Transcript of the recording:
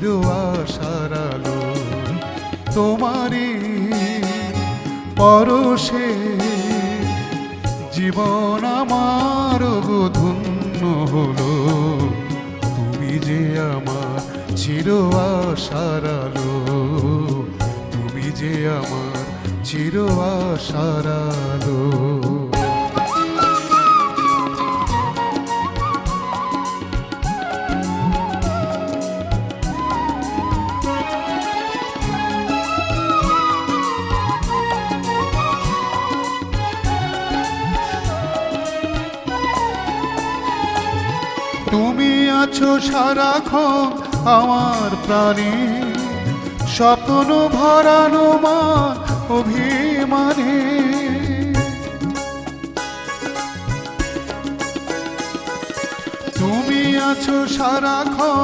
চির আশার আলো। তোমারই পরশে জীবন আমার গো ধন্য হলো। তুমি যে আমার চির আশার আলো, তুমি যে আমার চির আশার আলো। তুমি আছো সারাক্ষণ আমার প্রাণে, স্বপ্ন ভরানো মা অভিমানে। তুমি আছো সারাক্ষণ